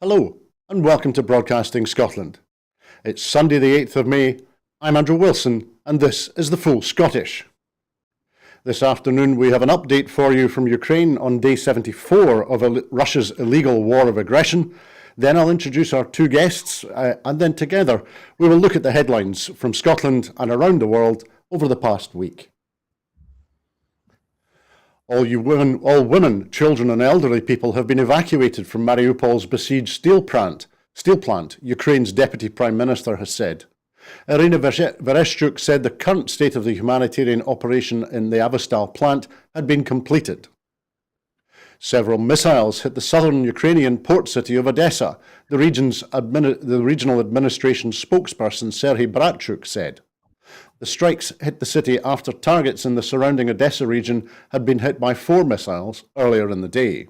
Hello, and welcome to Broadcasting Scotland. It's Sunday the 8th of May. I'm Andrew Wilson, and this is the Full Scottish. This afternoon we have an update for you from Ukraine on day 74 of Russia's illegal war of aggression. Then I'll introduce our two guests, and then together we will look at the headlines from Scotland and around the world over the past week. All women, children and elderly people have been evacuated from Mariupol's besieged steel plant, Ukraine's Deputy Prime Minister has said. Irina Vereshchuk said the current state of the humanitarian operation in the Avastal plant had been completed. Several missiles hit the southern Ukrainian port city of Odessa, the regional administration spokesperson Serhiy Bratchuk said. The strikes hit the city after targets in the surrounding Odessa region had been hit by 4 missiles earlier in the day.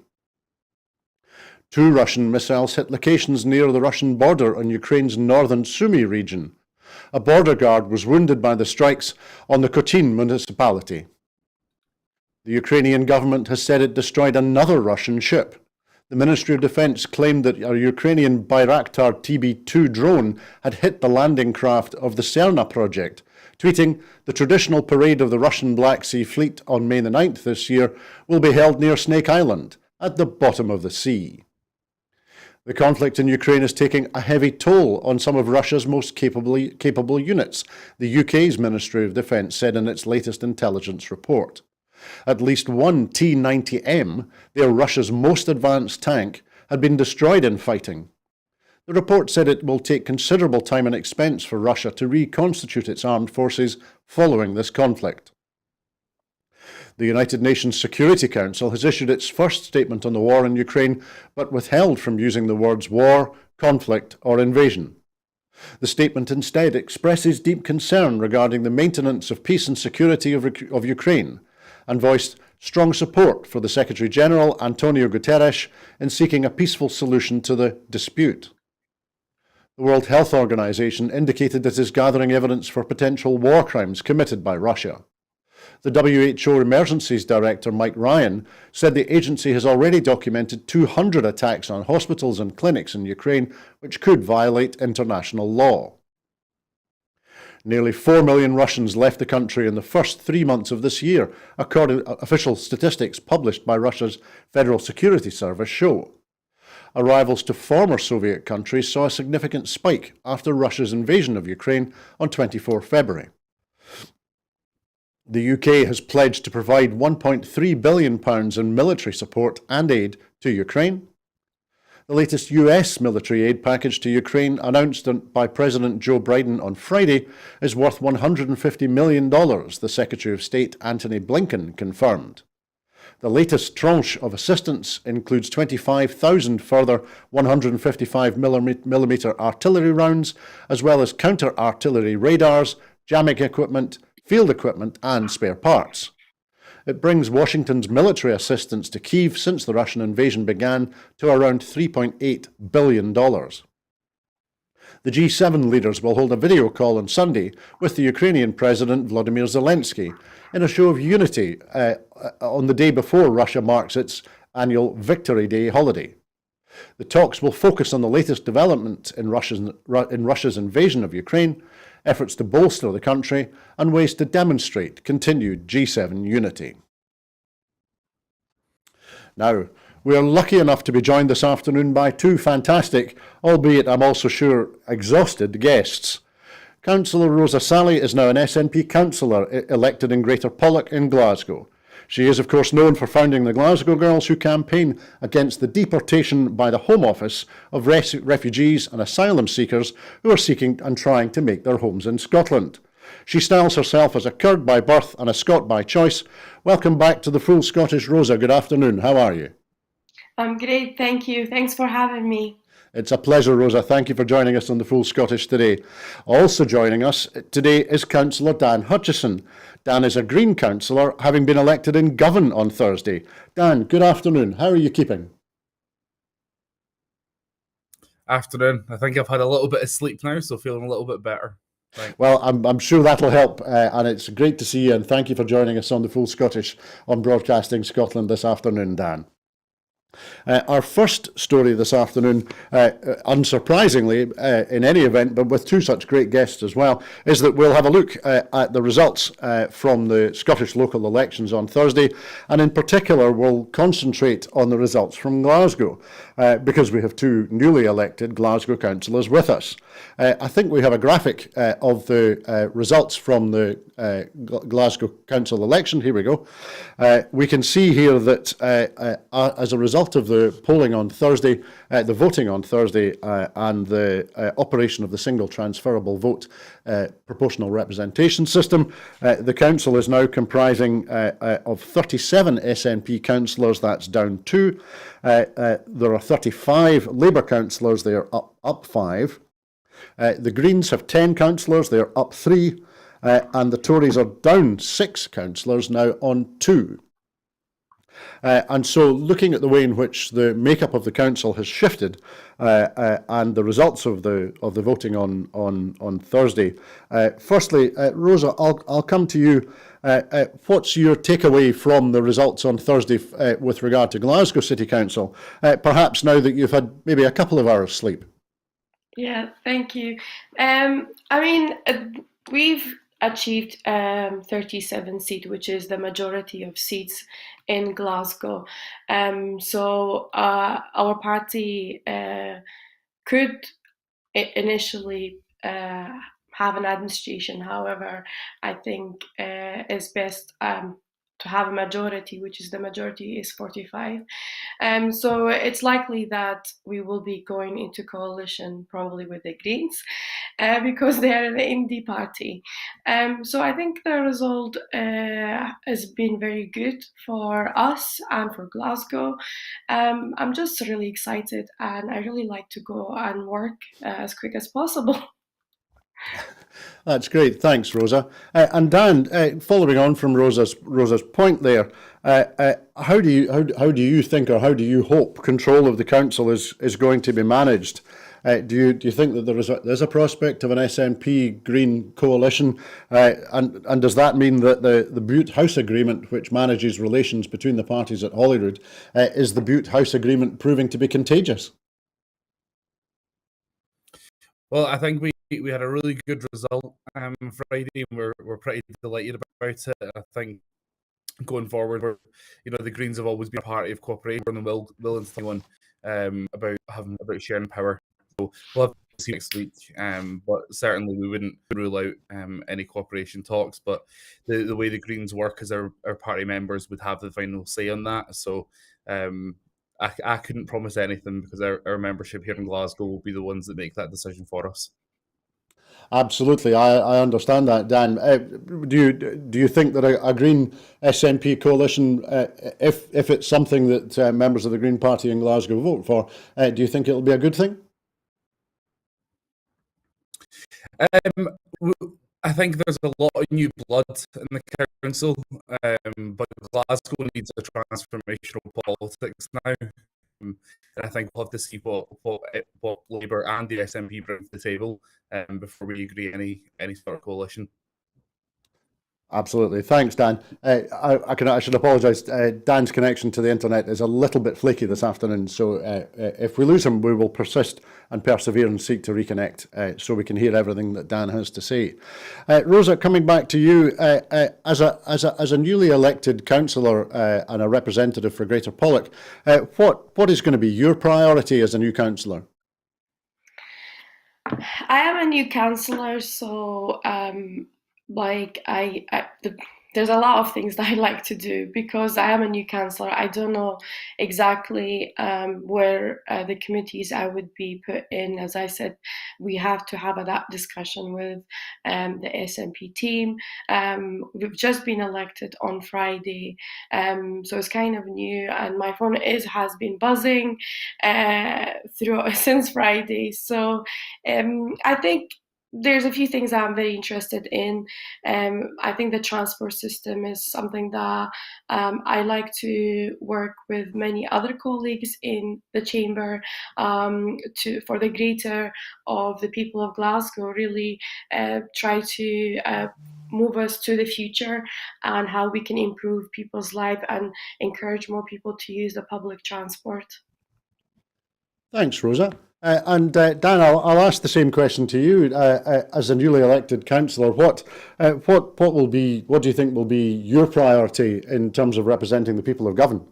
2 Russian missiles hit locations near the Russian border in Ukraine's northern Sumy region. A border guard was wounded by the strikes on the Kochin municipality. The Ukrainian government has said it destroyed another Russian ship. The Ministry of Defence claimed that a Ukrainian Bayraktar TB2 drone had hit the landing craft of the Serna project, tweeting, "The traditional parade of the Russian Black Sea Fleet on May the 9th this year will be held near Snake Island, at the bottom of the sea." The conflict in Ukraine is taking a heavy toll on some of Russia's most capable units, the UK's Ministry of Defence said in its latest intelligence report. At least one T-90M, their Russia's most advanced tank, had been destroyed in fighting. The report said it will take considerable time and expense for Russia to reconstitute its armed forces following this conflict. The United Nations Security Council has issued its first statement on the war in Ukraine, but withheld from using the words war, conflict, or invasion. The statement instead expresses deep concern regarding the maintenance of peace and security of Ukraine, and voiced strong support for the Secretary-General Antonio Guterres in seeking a peaceful solution to the dispute. The World Health Organization indicated it is gathering evidence for potential war crimes committed by Russia. The WHO Emergencies Director Mike Ryan said the agency has already documented 200 attacks on hospitals and clinics in Ukraine which could violate international law. Nearly 4 million Russians left the country in the first 3 months of this year, according to official statistics published by Russia's Federal Security Service show. Arrivals to former Soviet countries saw a significant spike after Russia's invasion of Ukraine on 24 February. The UK has pledged to provide £1.3 billion in military support and aid to Ukraine. The latest US military aid package to Ukraine, announced by President Joe Biden on Friday, is worth $150 million, the Secretary of State Antony Blinken confirmed. The latest tranche of assistance includes 25,000 further 155mm artillery rounds, as well as counter-artillery radars, jamming equipment, field equipment and spare parts. It brings Washington's military assistance to Kyiv since the Russian invasion began to around $3.8 billion. The G7 leaders will hold a video call on Sunday with the Ukrainian President Volodymyr Zelensky in a show of unity on the day before Russia marks its annual Victory Day holiday. The talks will focus on the latest developments in Russia's invasion of Ukraine, efforts to bolster the country, and ways to demonstrate continued G7 unity. Now, we are lucky enough to be joined this afternoon by 2 fantastic, albeit I'm also sure exhausted, guests. Councillor Roza Salih is now an SNP councillor elected in Greater Pollok in Glasgow. She is, of course, known for founding the Glasgow Girls, who campaign against the deportation by the Home Office of refugees and asylum seekers who are seeking and trying to make their homes in Scotland. She styles herself as a Kurd by birth and a Scot by choice. Welcome back to the Full Scottish, Roza. Good afternoon. How are you? I'm great, thank you. Thanks for having me. It's a pleasure, Roza. Thank you for joining us on the Full Scottish today. Also joining us today is Councillor Dan Hutchison. Dan is a Green councillor, having been elected in Govan on Thursday. Dan, good afternoon. How are you keeping? Afternoon. I think I've had a little bit of sleep now, so feeling a little bit better. Thanks. Well, I'm sure that'll help, and it's great to see you, and thank you for joining us on the Full Scottish on Broadcasting Scotland this afternoon, Dan. Our first story this afternoon, unsurprisingly, in any event, but with two such great guests as well, is that we'll have a look at the results from the Scottish local elections on Thursday, and in particular we'll concentrate on the results from Glasgow, because we have two newly elected Glasgow councillors with us. I think we have a graphic of the results from the Glasgow Council election. Here we go. We can see here that as a result of the polling on Thursday, the voting on Thursday, and the operation of the single transferable vote proportional representation system, the council is now comprising of 37 SNP councillors. That's down 2. There are 35 Labour councillors. They are up 5. The Greens have 10 councillors. They are up 3. And the Tories are down 6 councillors, now on 2. And so looking at the way in which the makeup of the council has shifted, and the results of the voting on Thursday, firstly, Roza, I'll come to you. What's your takeaway from the results on Thursday with regard to Glasgow City Council, perhaps now that you've had maybe a couple of hours sleep? Yeah, thank you. We've achieved 37 seats, which is the majority of seats in Glasgow. So our party could initially have an administration. However, I think it's best to have a majority, which is the majority is 45. So it's likely that we will be going into coalition probably with the Greens because they are the indie party. So I think the result has been very good for us and for Glasgow. I'm just really excited, and I really like to go and work as quick as possible. That's great. Thanks, Roza. And Dan, following on from Roza's point there, how do you think, or how do you hope control of the council is going to be managed? Do you think that there's a prospect of an SNP Green coalition, and does that mean that the Butte House Agreement, which manages relations between the parties at Holyrood, is the Butte House Agreement proving to be contagious? Well, I think we had a really good result Friday, and we're pretty delighted about it. I think going forward, the Greens have always been a party of cooperation and willing to anyone about sharing power. So we'll have to see next week, but certainly we wouldn't rule out any cooperation talks. But the way the Greens work is our party members would have the final say on that. So I couldn't promise anything because our membership here in Glasgow will be the ones that make that decision for us. Absolutely, I understand that, Dan. Do you think that a Green SNP coalition, if it's something that members of the Green Party in Glasgow vote for, do you think it'll be a good thing? I think there's a lot of new blood in the council, but Glasgow needs a transformational politics now. And I think we'll have to see what Labour and the SNP bring to the table before we agree any sort of coalition. Absolutely. Thanks, Dan. I should apologise. Dan's connection to the internet is a little bit flaky this afternoon, so if we lose him, we will persist and persevere and seek to reconnect so we can hear everything that Dan has to say. Roza, coming back to you, as a newly elected councillor and a representative for Greater Pollock, what is going to be your priority as a new councillor? I am a new councillor, so there's a lot of things that I like to do because I am a new councillor. I don't know exactly where the committees I would be put in. As I said, we have to have that discussion with the SNP team. We've just been elected on Friday, so it's kind of new, and my phone has been buzzing since Friday. So I think there's a few things that I'm very interested in. I think the transport system is something that I like to work with many other colleagues in the chamber for the greater of the people of Glasgow, really try to move us to the future and how we can improve people's life and encourage more people to use the public transport. Thanks, Rosa. Dan, I'll ask the same question to you. As a newly elected councillor, what do you think will be your priority in terms of representing the people of Govan?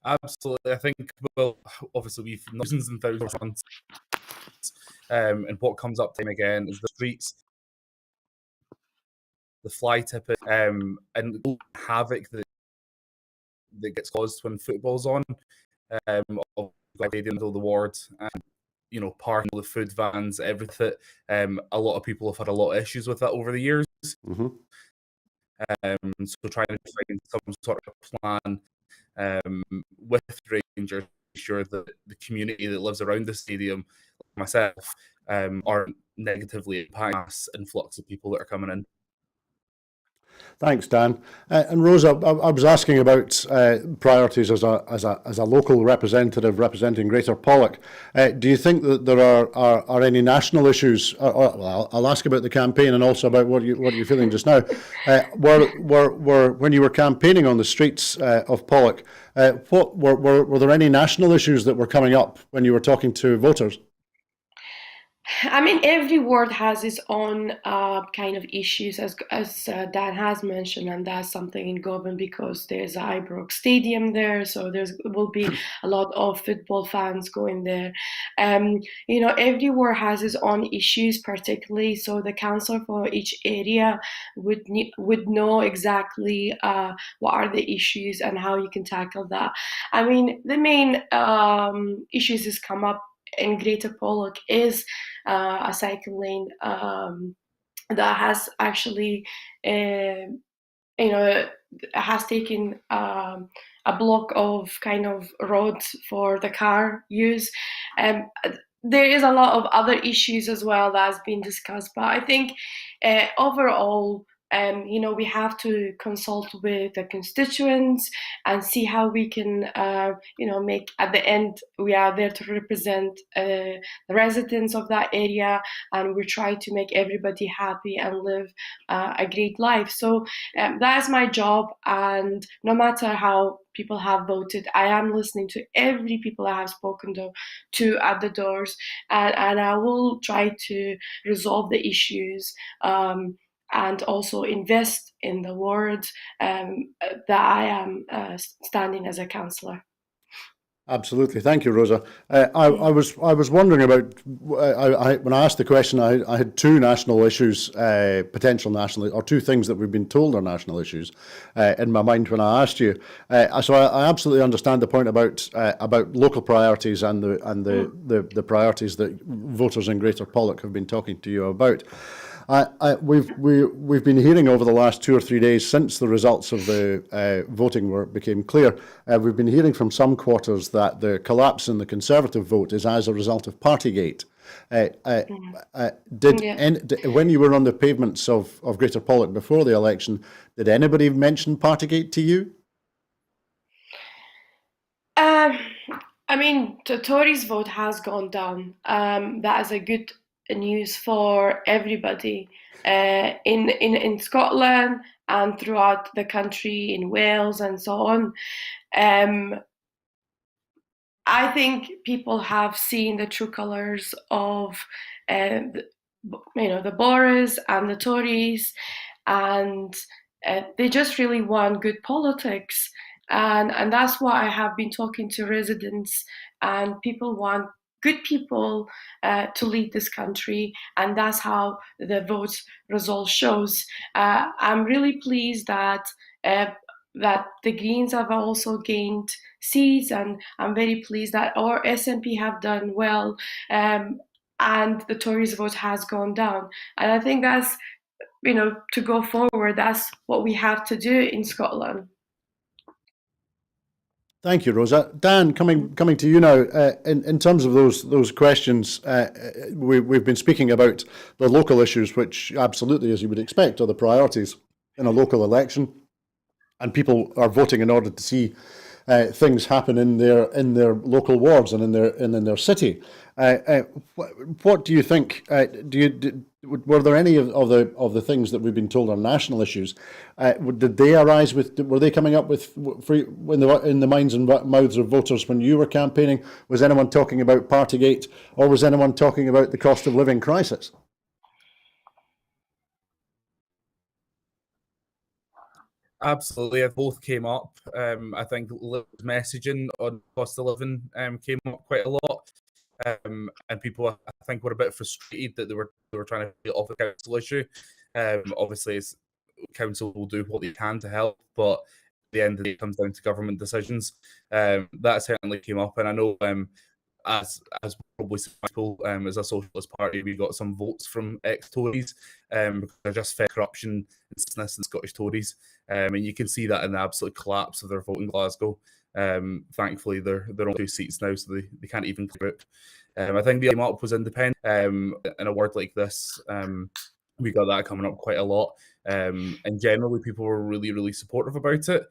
Absolutely. I think, well, obviously we've thousands and thousands of funds, and what comes up time again is the streets, the fly tipping, and the havoc that gets caused when football's on, of stadium, the ward, and parking, the food vans, everything. A lot of people have had a lot of issues with that over the years. Mm-hmm. So trying to find some sort of plan with Rangers, ensure that the community that lives around the stadium, like myself, aren't negatively impacting mass influx of people that are coming in. Thanks, Dan. And Rosa, I was asking about priorities as a local representative representing Greater Pollock. Do you think that there are any national issues? Well, I'll ask about the campaign and also about what you're feeling just now. When you were campaigning on the streets of Pollock, were there any national issues that were coming up when you were talking to voters? I mean, every ward has its own kind of issues, as Dan has mentioned, and that's something in Govan because there's Ibrox Stadium there, so will be a lot of football fans going there. Every ward has its own issues, particularly, so the councillor for each area would know exactly what are the issues and how you can tackle that. I mean, the main issues has come up in Greater Pollock is a cycle lane that has actually, has taken a block of kind of roads for the car use. There is a lot of other issues as well that has been discussed, but I think overall, we have to consult with the constituents and see how we can, make at the end, we are there to represent the residents of that area, and we try to make everybody happy and live a great life. So that is my job, and no matter how people have voted, I am listening to every people I have spoken to at the doors, and I will try to resolve the issues and also invest in the ward that I am standing as a councillor. Absolutely, thank you, Rosa. I was wondering about when I asked the question. I had two national issues, potential national, or two things that we've been told are national issues in my mind when I asked you. So I absolutely understand the point about local priorities and the priorities that voters in Greater Pollock have been talking to you about. We've been hearing over the last 2 or 3 days since the results of the voting became clear. We've been hearing from some quarters that the collapse in the Conservative vote is as a result of Partygate. When you were on the pavements of Greater Pollock before the election, did anybody mention Partygate to you? I mean, the Tories' vote has gone down. That is a good news for everybody in Scotland and throughout the country, in Wales and so on. I think people have seen the true colours of the Boris and the Tories, and they just really want good politics. And that's why I have been talking to residents, and people want good people to lead this country, and that's how the vote result shows. I'm really pleased that the Greens have also gained seats, and I'm very pleased that our SNP have done well, and the Tories vote has gone down. And I think that's, to go forward, that's what we have to do in Scotland. Thank you, Rosa. Dan, coming to you now. In terms of those questions, we've been speaking about the local issues, which absolutely, as you would expect, are the priorities in a local election, and people are voting in order to see things happen in their local wards and in their city. What do you think? Were there any of the things that we've been told are national issues? Did they arise were they coming up with in the minds and mouths of voters when you were campaigning? Was anyone talking about Partygate, or was anyone talking about the cost of living crisis? Absolutely, both came up. I think messaging on cost of living came up quite a lot, and people, I think, were a bit frustrated that they were trying to get off the council issue. Obviously, council will do what they can to help, but at the end of the day, it comes down to government decisions. That certainly came up, and I know as probably some people, as a socialist party, we got some votes from ex-Tories because I just fed corruption and Scottish Tories, and you can see that in the absolute collapse of their vote in Glasgow. Thankfully, they're on 2 seats now, so they can't even group. I think the aim up was independent. In a word like this, we got that coming up quite a lot. And generally, people were really, really supportive about it.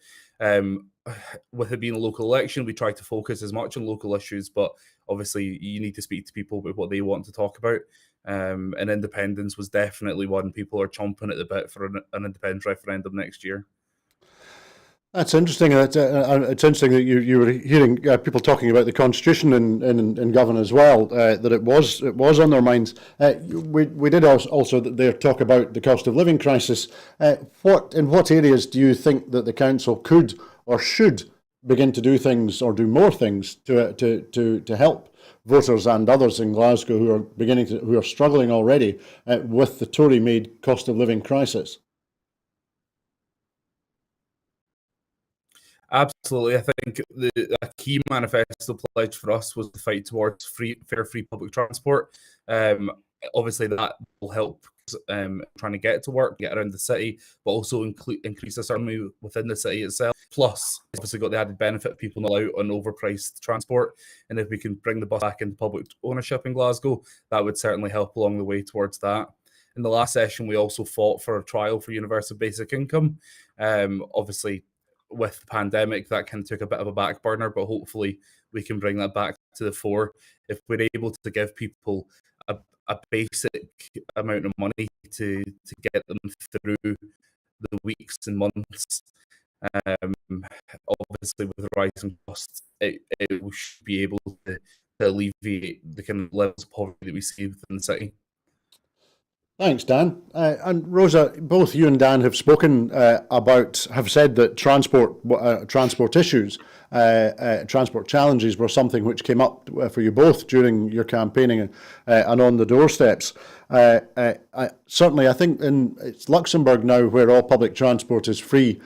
With it being a local election, we tried to focus as much on local issues, but obviously you need to speak to people about what they want to talk about. And independence was definitely one. People are chomping at the bit for an independence referendum next year. That's interesting. It's interesting that you were hearing people talking about the constitution in Govan as well. That it was on their minds. We did also there talk about the cost of living crisis. In what areas do you think that the council could or should begin to do things or do more things to help voters and others in Glasgow who are struggling already with the Tory-made cost of living crisis? Absolutely. I think a key manifesto pledge for us was the fight towards fair, free public transport. Obviously, that will help trying to get to work, get around the city, but also increase autonomy within the city itself. Plus, obviously got the added benefit of people not out on overpriced transport. And if we can bring the bus back into public ownership in Glasgow, that would certainly help along the way towards that. In the last session, we also fought for a trial for universal basic income. Obviously, with the pandemic, that kind of took a bit of a back burner, but hopefully we can bring that back to the fore. If we're able to give people a basic amount of money to get them through the weeks and months, obviously with the rising costs, it should be able to alleviate the kind of levels of poverty that we see within the city. Thanks, Dan. And Rosa, both you and Dan have spoken have said that transport issues, transport challenges were something which came up for you both during your campaigning and on the doorsteps. Certainly, I think it's Luxembourg now where all public transport is free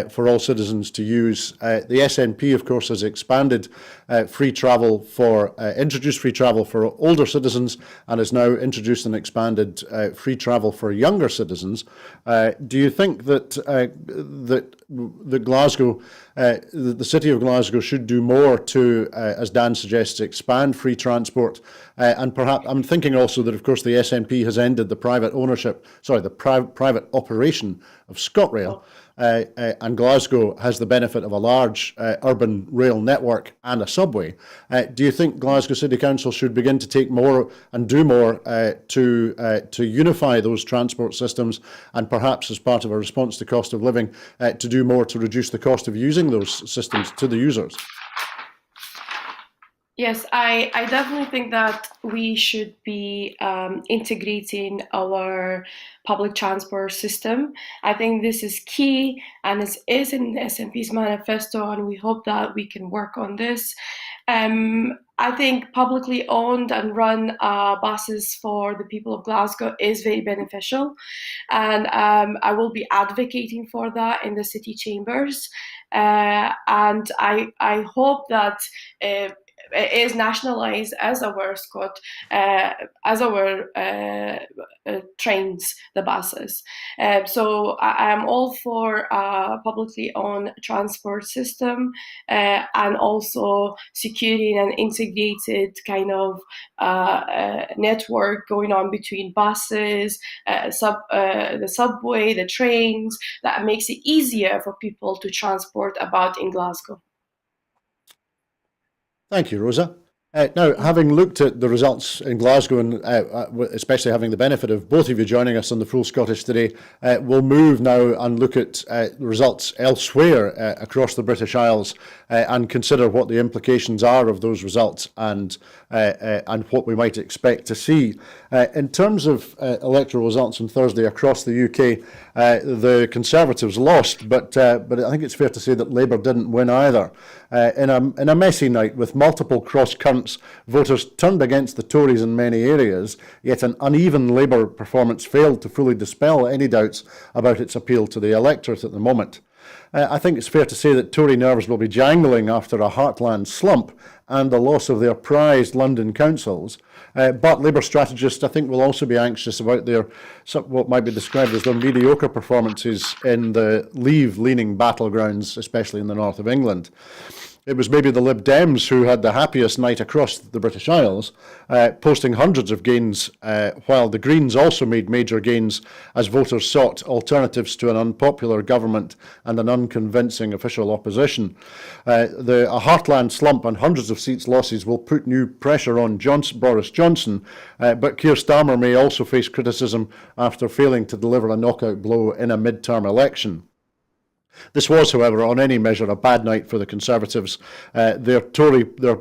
for all citizens to use. The SNP, of course, has expanded introduced free travel for older citizens and has now introduced and expanded free travel for younger citizens. Do you think that Glasgow, the city of Glasgow, should do more to, as Dan suggests, expand free transport? And perhaps I'm thinking also that, of course, the SNP has ended the private operation of ScotRail. And Glasgow has the benefit of a large urban rail network and a subway. Do you think Glasgow City Council should begin to take more and do more to unify those transport systems, and perhaps as part of a response to cost of living, to do more to reduce the cost of using those systems to the users? Yes, I definitely think that we should be integrating our public transport system. I think this is key, and it is in the SNP's manifesto, and we hope that we can work on this. I think publicly owned and run buses for the people of Glasgow is very beneficial, and I will be advocating for that in the city chambers. And I hope that is nationalised as our trains, the buses. So I am all for publicly owned transport system, and also securing an integrated kind of network going on between buses, the subway, the trains, that makes it easier for people to transport about in Glasgow. Thank you, Rosa. Now, having looked at the results in Glasgow, and especially having the benefit of both of you joining us on the Full Scottish today, we'll move now and look at results elsewhere across the British Isles and consider what the implications are of those results and what we might expect to see. In terms of electoral results on Thursday across the UK, the Conservatives lost, but I think it's fair to say that Labour didn't win either. In a messy night with multiple cross currents, voters turned against the Tories in many areas, yet an uneven Labour performance failed to fully dispel any doubts about its appeal to the electorate at the moment. I think it's fair to say that Tory nerves will be jangling after a heartland slump and the loss of their prized London councils. But Labour strategists, I think, will also be anxious about their what might be described as their mediocre performances in the Leave-leaning battlegrounds, especially in the north of England. It was maybe the Lib Dems who had the happiest night across the British Isles, posting hundreds of gains, while the Greens also made major gains as voters sought alternatives to an unpopular government and an unconvincing official opposition. A heartland slump and hundreds of seats losses will put new pressure on Boris Johnson, but Keir Starmer may also face criticism after failing to deliver a knockout blow in a mid-term election. This was, however, on any measure, a bad night for the Conservatives. Their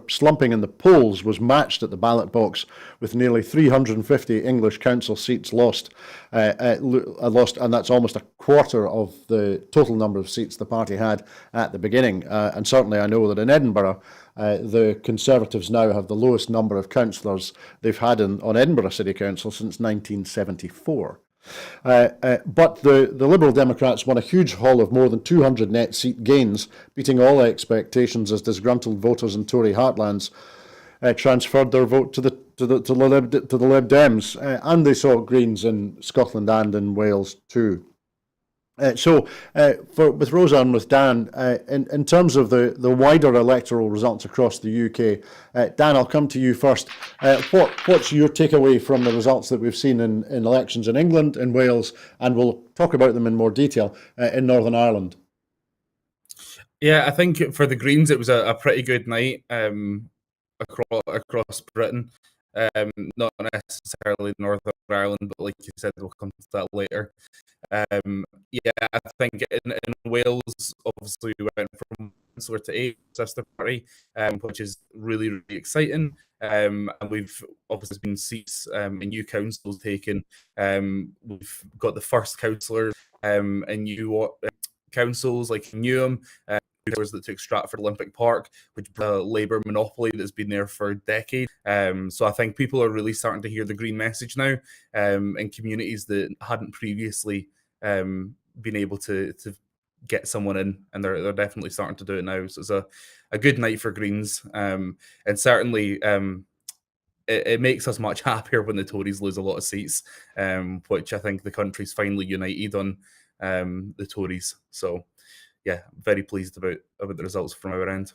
slumping in the polls was matched at the ballot box, with nearly 350 English council seats lost, and that's almost a quarter of the total number of seats the party had at the beginning. And certainly I know that in Edinburgh, the Conservatives now have the lowest number of councillors they've had on Edinburgh City Council since 1974. But the Liberal Democrats won a huge haul of more than 200 net seat gains, beating all expectations as disgruntled voters in Tory heartlands transferred their vote to the Lib Dems, and they saw Greens in Scotland and in Wales too. With Rosa and with Dan, in terms of the wider electoral results across the UK, Dan, I'll come to you first. What's your takeaway from the results that we've seen in elections in England, in Wales, and we'll talk about them in more detail in Northern Ireland? Yeah, I think for the Greens it was a pretty good night across Britain. Not necessarily Northern Ireland, but like you said, we'll come to that later. Yeah, I think in Wales, obviously we went from Councillor to 8 sister party, which is really, really exciting. And we've obviously been seats in new councils taken. We've got the first councillors in new councils like Newham, that took Stratford Olympic Park, which is a Labour monopoly that's been there for decades. So I think people are really starting to hear the Green message now in communities that hadn't previously been able to get someone in, and they're definitely starting to do it now. So it's a good night for Greens, and certainly it makes us much happier when the Tories lose a lot of seats, which I think the country's finally united on the Tories. So yeah, very pleased about the results from our end.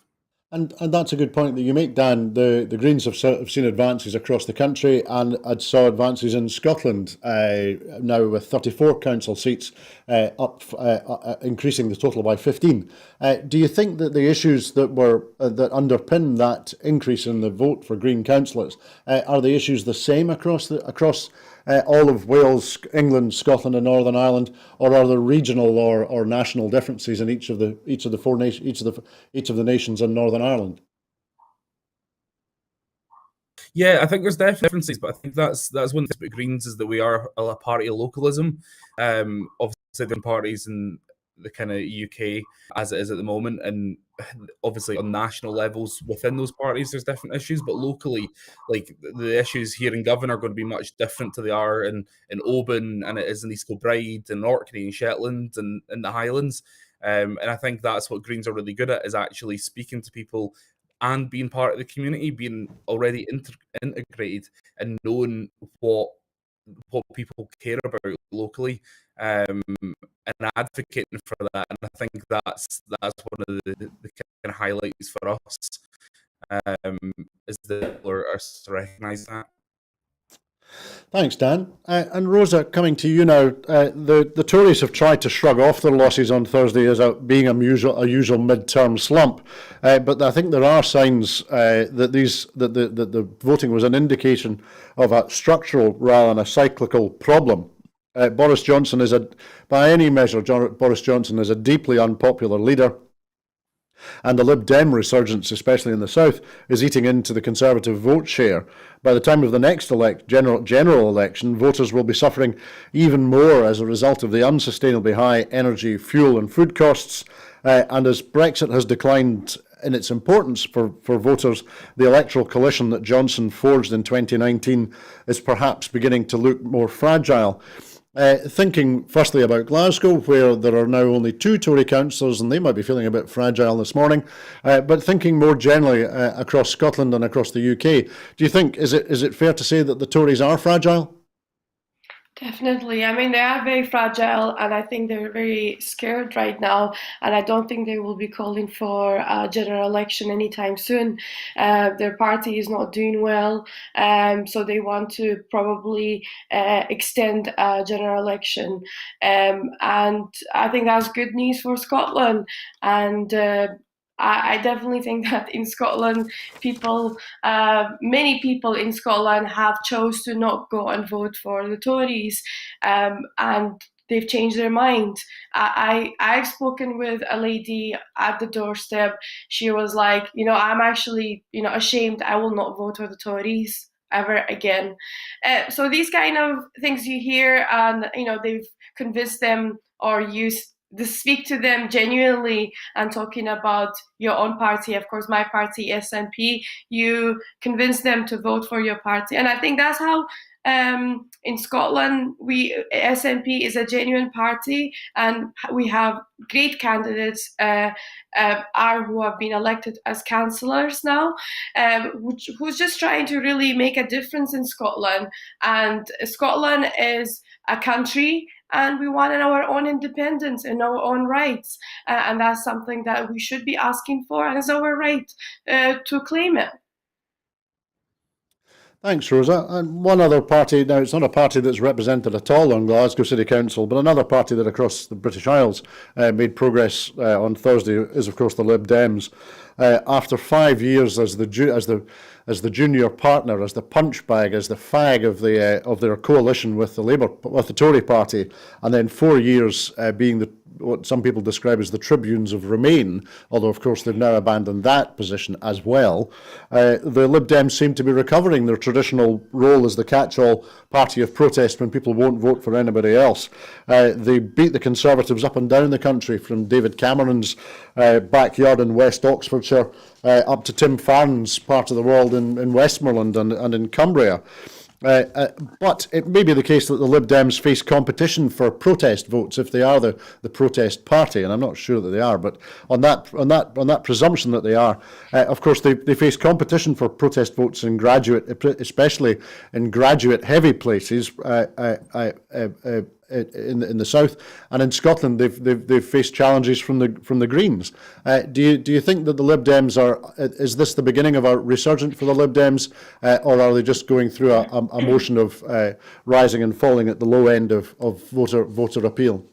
And that's a good point that you make, Dan. The Greens have seen advances across the country, and I saw advances in Scotland now with 34 council seats increasing the total by 15. Do you think that the issues that underpin that increase in the vote for Green councillors are the issues the same across all of Wales, England, Scotland, and Northern Ireland, or are there regional or national differences in each of the nations in Northern Ireland? Yeah, I think there's definitely differences, but I think that's one of the things about Greens is that we are a party of localism. Obviously, the parties in the kind of UK as it is at the moment, and obviously on national levels within those parties there's different issues, but locally, like the issues here in Govan are going to be much different to they are in Oban, and it is in East Kilbride and Orkney and Shetland and in the Highlands. And I think that's what Greens are really good at, is actually speaking to people and being part of the community, being already integrated and knowing what people care about locally, and advocating for that. And I think that's one of the kind of highlights for us, is that we're to recognise that. Thanks, Dan. And Rosa, coming to you now, the Tories have tried to shrug off their losses on Thursday as being a usual mid-term slump, but I think there are signs that the voting was an indication of a structural rather than a cyclical problem. Boris Johnson is by any measure, Boris Johnson is a deeply unpopular leader. And the Lib Dem resurgence, especially in the south, is eating into the Conservative vote share. By the time of the next general election, voters will be suffering even more as a result of the unsustainably high energy, fuel and food costs. And as Brexit has declined in its importance for voters, the electoral coalition that Johnson forged in 2019 is perhaps beginning to look more fragile. Thinking firstly about Glasgow, where there are now only 2 Tory councillors, and they might be feeling a bit fragile this morning, but thinking more generally across Scotland and across the UK, do you think, is it fair to say that the Tories are fragile? Definitely. I mean, they are very fragile, and I think they're very scared right now. And I don't think they will be calling for a general election anytime soon. Their party is not doing well, so they want to probably extend a general election. And I think that's good news for Scotland. And I definitely think that in Scotland, many people in Scotland have chose to not go and vote for the Tories, and they've changed their mind. I've spoken with a lady at the doorstep. She was like, I'm actually, ashamed. I will not vote for the Tories ever again. So these kind of things you hear, and they've convinced them, or used to speak to them genuinely and talking about your own party, of course, my party, SNP, you convince them to vote for your party. And I think that's how in Scotland, SNP is a genuine party, and we have great candidates who have been elected as councillors now, who's just trying to really make a difference in Scotland. And Scotland is a country, and we want our own independence and our own rights. And that's something that we should be asking for, and it's our right to claim it. Thanks, Rosa. And one other party, now it's not a party that's represented at all on Glasgow City Council, but another party that across the British Isles made progress on Thursday is, of course, the Lib Dems. After 5 years as the junior partner, as the punch bag, as the fag of their coalition with the Tory party, and then 4 years being what some people describe as the tribunes of Remain, although of course they've now abandoned that position as well. The Lib Dems seem to be recovering their traditional role as the catch-all party of protest when people won't vote for anybody else. They beat the Conservatives up and down the country, from David Cameron's backyard in West Oxfordshire up to Tim Farron's part of the world in Westmoreland and in Cumbria. But it may be the case that the Lib Dems face competition for protest votes if they are the protest party, and I'm not sure that they are. But on that presumption that they are, of course, they face competition for protest votes in especially in graduate heavy places. In the south, and in Scotland, they've faced challenges from the Greens. Do you think that the Lib Dems is this the beginning of a resurgence for the Lib Dems, or are they just going through a motion of rising and falling at the low end of voter appeal?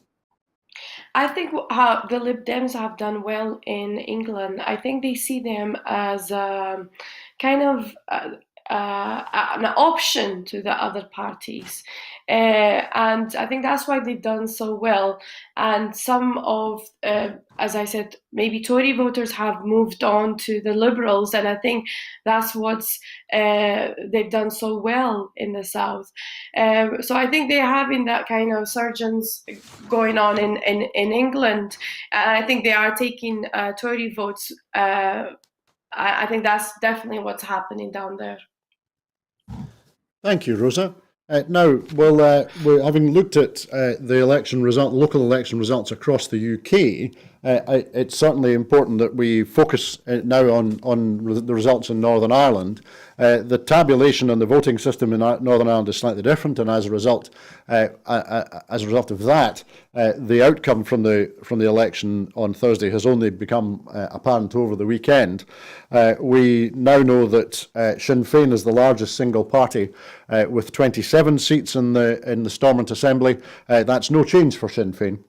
I think how the Lib Dems have done well in England. I think they see them as kind of an option to the other parties. And I think that's why they've done so well. And some of, as I said, maybe Tory voters have moved on to the Liberals, and I think that's what's they've done so well in the South. So I think they're having that kind of surgence going on in England. And I think they are taking Tory votes. I think that's definitely what's happening down there. Thank you, Rosa. Now, we're having looked at the local election results across the UK. it's certainly important that we focus now on the results in Northern Ireland. The tabulation and the voting system in Northern Ireland is slightly different, and as a result of that, the outcome from the election on Thursday has only become apparent over the weekend. We now know that Sinn Féin is the largest single party with 27 seats in the Stormont Assembly. That's no change for Sinn Féin.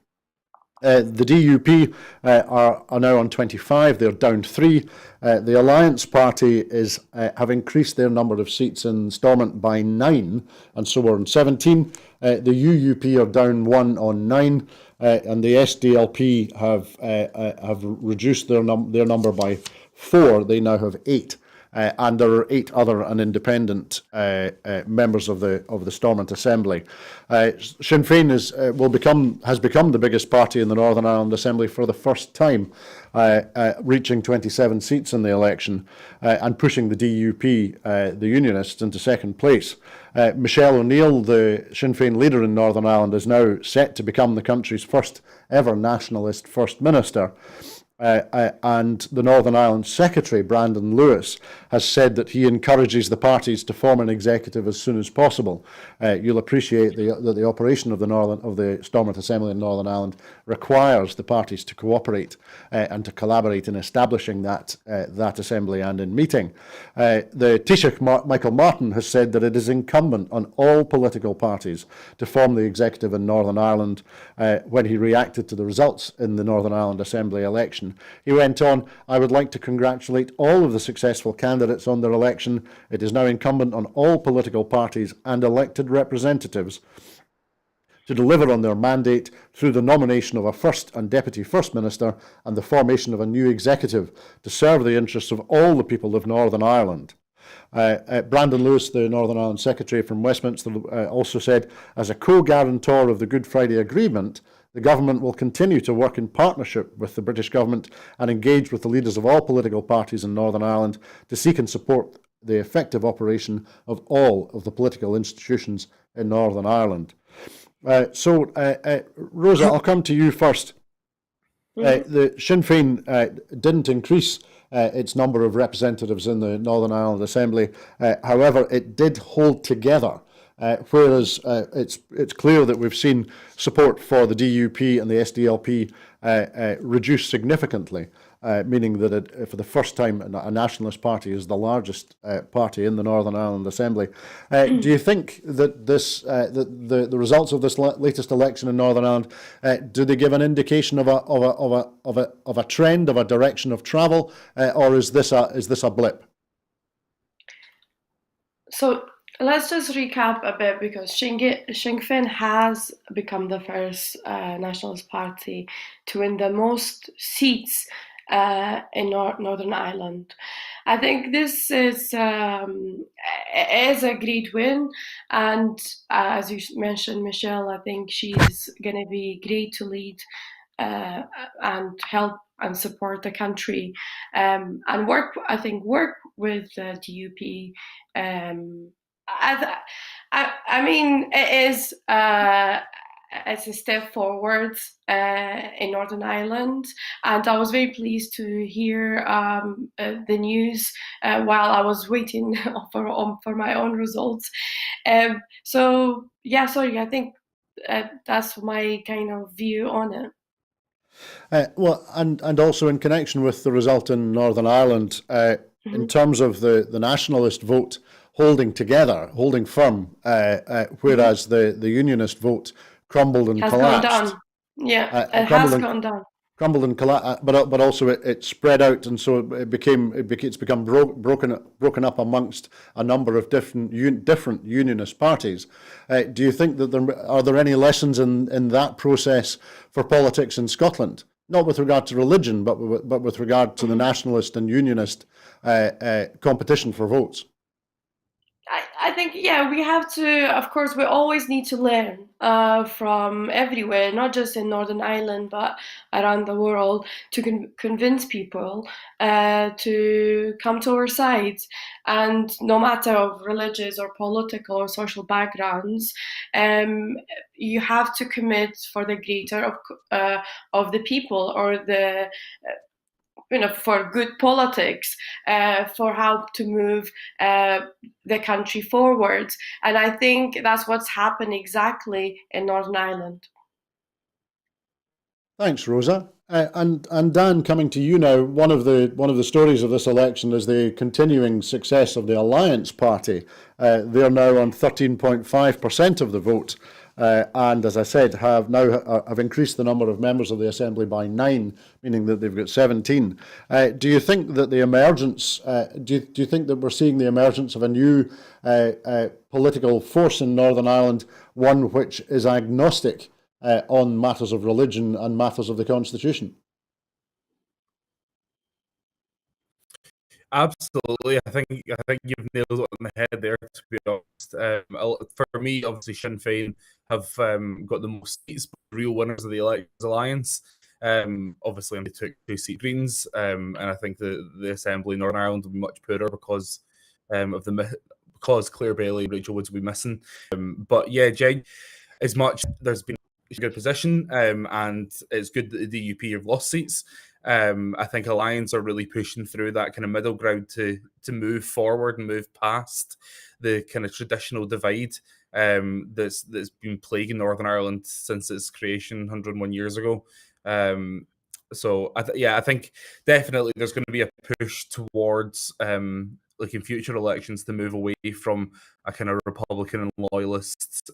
The DUP are now on 25. They're down 3. The Alliance Party have increased their number of seats in Stormont by 9, and so we're on 17. The UUP are down 1 on 9, and the SDLP have reduced their number by 4. They now have 8. And there are 8 other and independent members of the Stormont Assembly. Sinn Féin has become the biggest party in the Northern Ireland Assembly for the first time, reaching 27 seats in the election and pushing the DUP, the Unionists, into second place. Michelle O'Neill, the Sinn Féin leader in Northern Ireland, is now set to become the country's first ever nationalist First Minister. And the Northern Ireland Secretary, Brandon Lewis, has said that he encourages the parties to form an executive as soon as possible. You'll appreciate that the operation of the Stormont Assembly in Northern Ireland requires the parties to cooperate and to collaborate in establishing that assembly and in meeting. The Taoiseach, Michael Martin, has said that it is incumbent on all political parties to form the executive in Northern Ireland when he reacted to the results in the Northern Ireland Assembly election. He went on, "I would like to congratulate all of the successful candidates on their election. It is now incumbent on all political parties and elected representatives to deliver on their mandate through the nomination of a First and Deputy First Minister and the formation of a new executive to serve the interests of all the people of Northern Ireland." Brandon Lewis, the Northern Ireland Secretary from Westminster, also said, "As a co-guarantor of the Good Friday Agreement, the government will continue to work in partnership with the British government and engage with the leaders of all political parties in Northern Ireland to seek and support the effective operation of all of the political institutions in Northern Ireland." Roza, I'll come to you first. The Sinn Féin didn't increase its number of representatives in the Northern Ireland Assembly. However, it did hold together. Whereas it's clear that we've seen support for the DUP and the SDLP reduce significantly, meaning that for the first time a nationalist party is the largest party in the Northern Ireland Assembly. Do you think that the results of this latest election in Northern Ireland do they give an indication of a trend, of a direction of travel, or is this a blip? So let's just recap a bit, because Sinn Féin has become the first nationalist party to win the most seats in Northern Ireland. I think this is a great win, and as you mentioned, Michelle, I think she's going to be great to lead and help and support the country, and work with the DUP. I mean, it is it's a step forward in Northern Ireland, and I was very pleased to hear the news while I was waiting for my own results. So yeah, sorry, I think that's my kind of view on it. Well, and also in connection with the result in Northern Ireland, in terms of the nationalist vote holding together, holding firm, whereas the unionist vote crumbled and collapsed. Gone down. Yeah, it has gone down. Crumbled and collapsed, but also it spread out, and so it's become broken up amongst a number of different unionist parties. Do you think that are there any lessons in that process for politics in Scotland? Not with regard to religion, but with regard to the nationalist and unionist competition for votes. I think, yeah, we have to, of course, we always need to learn from everywhere, not just in Northern Ireland, but around the world, to convince people to come to our sides. And no matter of religious or political or social backgrounds, you have to commit for the greater of the people, or the for good politics, for how to move the country forward. And I think that's what's happened exactly in Northern Ireland. Thanks, Rosa. And Dan, coming to you now, one of the stories of this election is the continuing success of the Alliance Party. They're now on 13.5% of the vote, and as I said, have increased the number of members of the Assembly by 9, meaning that they've got 17. Do you think that the emergence? Do you think that we're seeing the emergence of a new political force in Northern Ireland, one which is agnostic on matters of religion and matters of the Constitution? Absolutely, I think you've nailed it on the head there. To be honest, for me, obviously Sinn Féin have got the most seats, but the real winners of the Elections Alliance. Obviously, only took 2 seat Greens, and I think the Assembly in Northern Ireland will be much poorer because because Claire Bailey and Rachel Woods will be missing. But yeah, Jane, as much there's been a good position, and it's good that the DUP have lost seats. I think Alliance are really pushing through that kind of middle ground to move forward and move past the kind of traditional divide that's been plaguing Northern Ireland since its creation 101 years ago. So I think definitely there's going to be a push towards like in future elections to move away from a kind of Republican and loyalist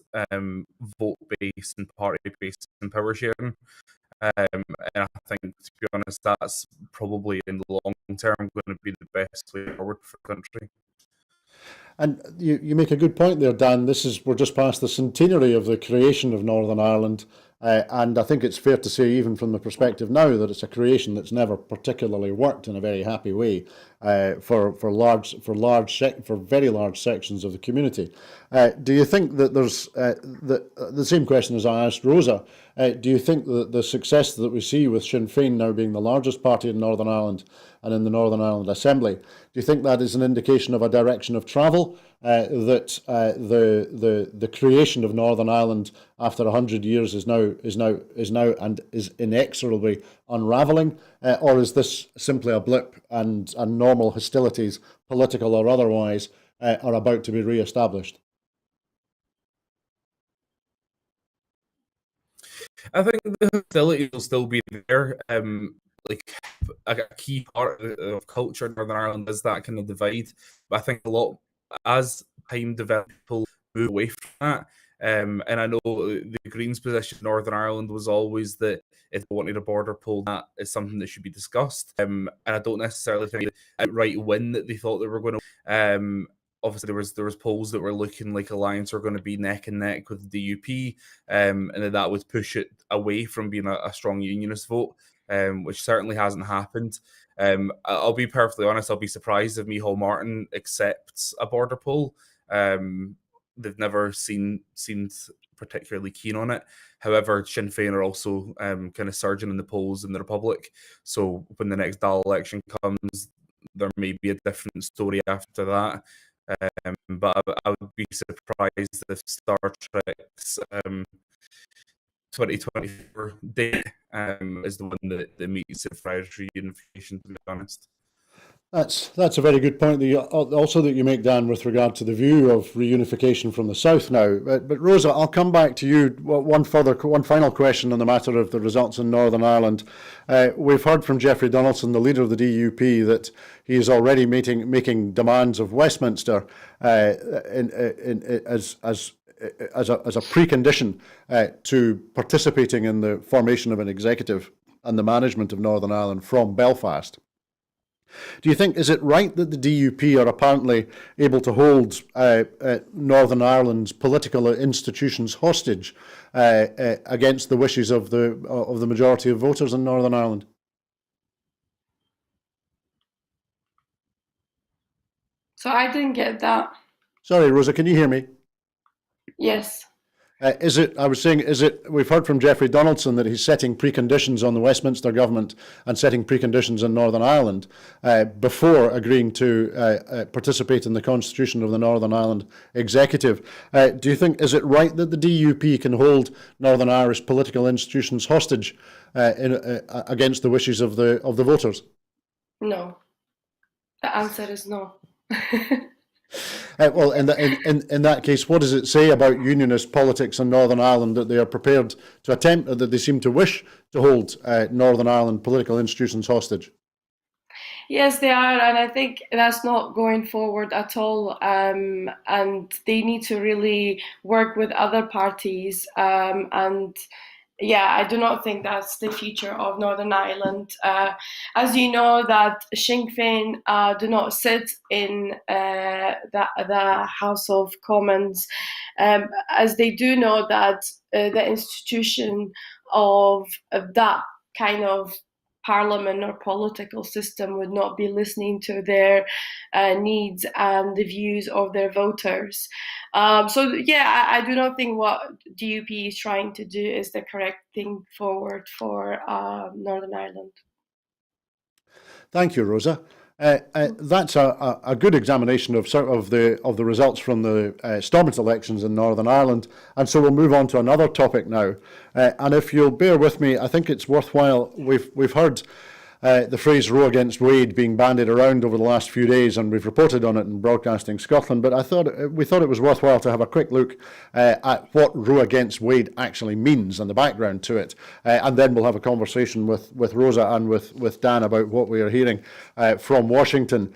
vote base and party base and power sharing. And I think, to be honest, that's probably in the long term going to be the best way forward for the country. And you make a good point there, Dan. We're just past the centenary of the creation of Northern Ireland, and I think it's fair to say, even from the perspective now, that it's a creation that's never particularly worked in a very happy way for very large sections of the community. Do you think that there's the same question as I asked Rosa? Do you think that the success that we see with Sinn Féin now being the largest party in Northern Ireland and in the Northern Ireland Assembly, do you think that is an indication of a direction of travel, that the creation of Northern Ireland after 100 years is now and is inexorably unravelling, or is this simply a blip and normal hostilities, political or otherwise, are about to be re-established? I think the hostility will still be there. Like a key part of culture in Northern Ireland is that kind of divide. But I think a lot as time develops, people move away from that. And I know the Greens' position in Northern Ireland was always that if they wanted a border poll, that is something that should be discussed. And I don't necessarily think outright win that they thought they were going to. Obviously, there was polls that were looking like Alliance were going to be neck and neck with the DUP, and that would push it away from being a strong unionist vote, which certainly hasn't happened. I'll be perfectly honest, I'll be surprised if Micheál Martin accepts a border poll. They've never seemed particularly keen on it. However, Sinn Féin are also kind of surging in the polls in the Republic. So when the next Dáil election comes, there may be a different story after that. But I would be surprised if Star Trek's 2024 date is the one that meets it prior to reunification, to be honest. That's a very good point that you make, Dan, with regard to the view of reunification from the south now. But Rosa, I'll come back to you. One final question on the matter of the results in Northern Ireland. We've heard from Jeffrey Donaldson, the leader of the DUP, that he is already making demands of Westminster as a precondition to participating in the formation of an executive and the management of Northern Ireland from Belfast. Do you think, is it right that the DUP are apparently able to hold Northern Ireland's political institutions hostage against the wishes of the majority of voters in Northern Ireland? So I didn't get that. Sorry, Rosa, can you hear me? Yes. We've heard from Jeffrey Donaldson that he's setting preconditions on the Westminster government and setting preconditions in Northern Ireland before agreeing to participate in the constitution of the Northern Ireland Executive. Do you think, is it right that the DUP can hold Northern Irish political institutions hostage against the wishes of the voters? No. The answer is no. Well, in that case, what does it say about unionist politics in Northern Ireland that they are prepared to attempt, that they seem to wish to hold Northern Ireland political institutions hostage? Yes, they are, and I think that's not going forward at all. And they need to really work with other parties. And yeah, I do not think that's the future of Northern Ireland. As you know, that Sinn Féin do not sit in the House of Commons, as they do know that the institution of that kind of parliament or political system would not be listening to their needs and the views of their voters. So yeah, I do not think what DUP is trying to do is the correct thing forward for Northern Ireland. Thank you, Rosa. That's a good examination of the results from the Stormont elections in Northern Ireland, and so we'll move on to another topic now. And if you'll bear with me, I think it's worthwhile. We've heard the phrase "Roe against Wade" being bandied around over the last few days, and we've reported on it in Broadcasting Scotland. But we thought it was worthwhile to have a quick look at what Roe against Wade actually means and the background to it, and then we'll have a conversation with Rosa and with Dan about what we are hearing from Washington.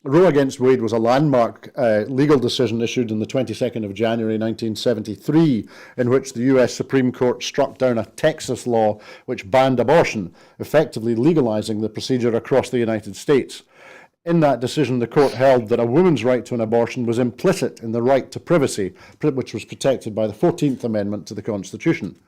Roe against Wade was a landmark legal decision issued on the 22nd of January 1973, in which the US Supreme Court struck down a Texas law which banned abortion, effectively legalizing the procedure across the United States. In that decision, the court held that a woman's right to an abortion was implicit in the right to privacy, which was protected by the 14th Amendment to the Constitution.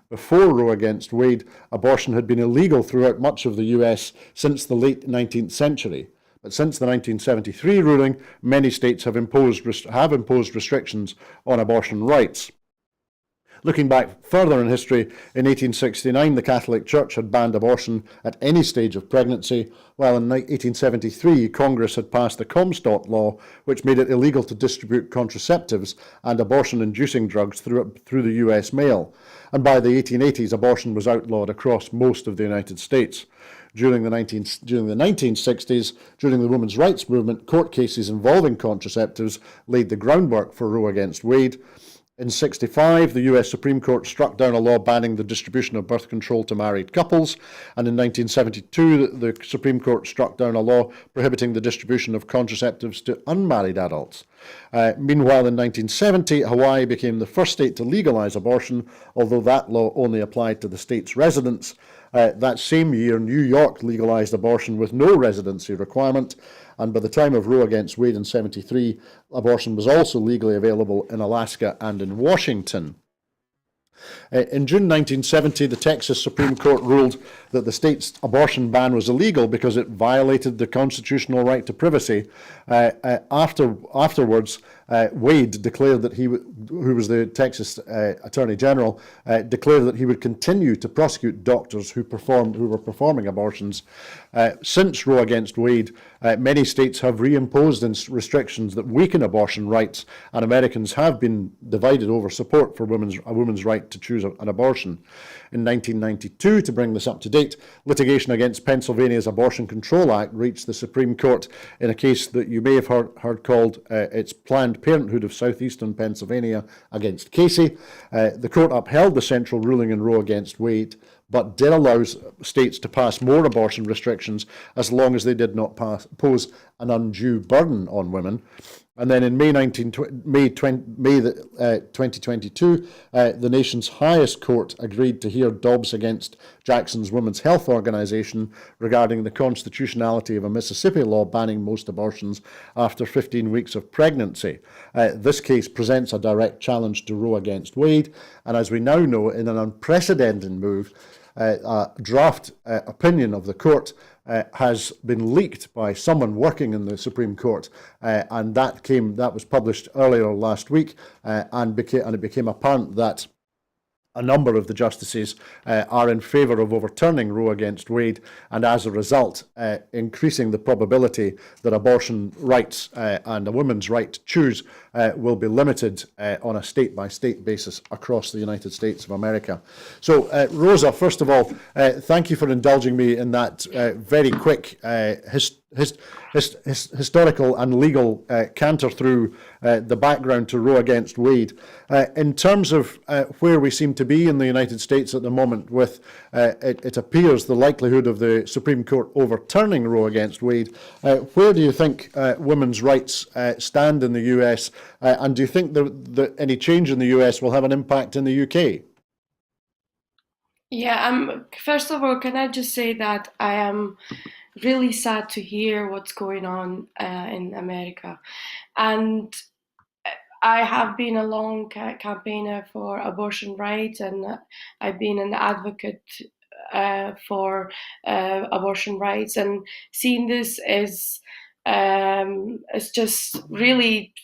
Before Roe against Wade, abortion had been illegal throughout much of the US since the late 19th century. But since the 1973 ruling, many states have imposed restrictions on abortion rights. Looking back further in history, in 1869 the Catholic Church had banned abortion at any stage of pregnancy, while in 1873 Congress had passed the Comstock Law, which made it illegal to distribute contraceptives and abortion-inducing drugs through the US mail. And by the 1880s, abortion was outlawed across most of the United States. During the 1960s, during the women's rights movement, court cases involving contraceptives laid the groundwork for Roe against Wade. In 1965, the US Supreme Court struck down a law banning the distribution of birth control to married couples, and in 1972, the Supreme Court struck down a law prohibiting the distribution of contraceptives to unmarried adults. Meanwhile, in 1970, Hawaii became the first state to legalize abortion, although that law only applied to the state's residents. That same year, New York legalized abortion with no residency requirement, and by the time of Roe against Wade in 1973, abortion was also legally available in Alaska and in Washington. In June 1970, the Texas Supreme Court ruled that the state's abortion ban was illegal because it violated the constitutional right to privacy. Afterwards, Wade declared that who was the Texas Attorney General, declared that he would continue to prosecute doctors who were performing abortions. Since Roe against Wade, many states have reimposed restrictions that weaken abortion rights, and Americans have been divided over support for a woman's right to choose an abortion. In 1992, to bring this up to date, litigation against Pennsylvania's Abortion Control Act reached the Supreme Court in a case that you may have heard called its Planned Parenthood of Southeastern Pennsylvania against Casey. The court upheld the central ruling in Roe against Wade, but did allow states to pass more abortion restrictions as long as they did not pose an undue burden on women. And then in May 2022, the nation's highest court agreed to hear Dobbs against Jackson's Women's Health Organization regarding the constitutionality of a Mississippi law banning most abortions after 15 weeks of pregnancy. This case presents a direct challenge to Roe against Wade, and as we now know, in an unprecedented move, a draft opinion of the court has been leaked by someone working in the Supreme Court, and that was published earlier last week, and it became apparent that a number of the justices are in favour of overturning Roe against Wade, and as a result, increasing the probability that abortion rights and a woman's right to choose will be limited on a state-by-state basis across the United States of America. So, Roza, first of all, thank you for indulging me in that very quick historical and legal canter through the background to Roe against Wade. In terms of where we seem to be in the United States at the moment, with it appears the likelihood of the Supreme Court overturning Roe against Wade, where do you think women's rights stand in the US, and do you think that any change in the US will have an impact in the UK? Yeah, first of all, can I just say that I am really sad to hear what's going on in America. And I have been a long campaigner for abortion rights, and I've been an advocate for abortion rights, and seeing this is just really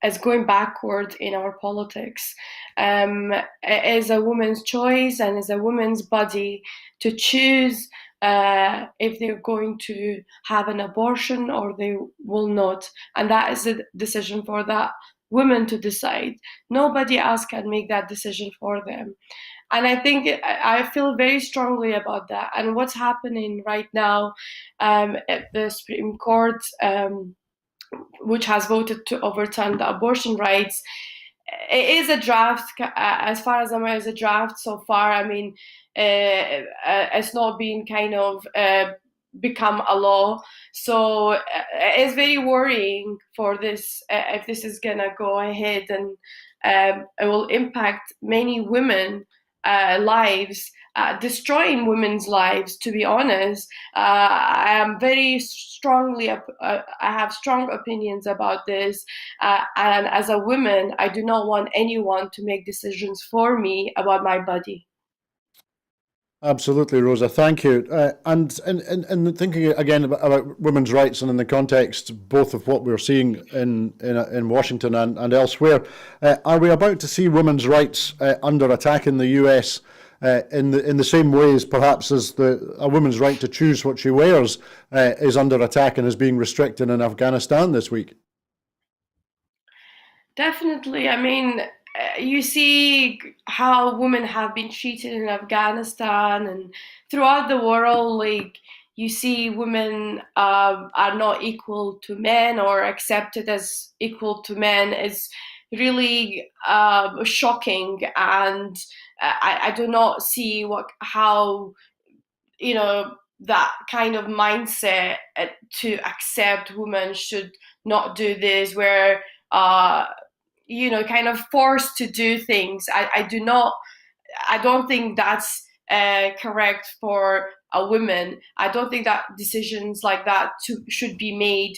as going backward in our politics. It is a woman's choice and is a woman's body to choose if they're going to have an abortion or they will not. And that is a decision for that woman to decide. Nobody else can make that decision for them. And I think I feel very strongly about that. And what's happening right now at the Supreme Court, which has voted to overturn the abortion rights, it is a draft. As far as I'm aware, it's a draft so far. I mean, it's not been kind of become a law. So it's very worrying for this, if this is going to go ahead, and it will impact many women lives, destroying women's lives, to be honest. I am very strongly, I have strong opinions about this. And as a woman, I do not want anyone to make decisions for me about my body. Absolutely, Roza. Thank you. And thinking again about women's rights, and in the context both of what we're seeing in Washington and elsewhere, are we about to see women's rights under attack in the US in the same ways, perhaps, as a woman's right to choose what she wears is under attack and is being restricted in Afghanistan this week? Definitely. I mean, you see how women have been treated in Afghanistan and throughout the world. Like, you see women are not equal to men or accepted as equal to men. Is really shocking, and I do not see how that kind of mindset to accept women should not do this, where kind of forced to do things. I don't think that's correct for a woman. I don't think that decisions like that should be made,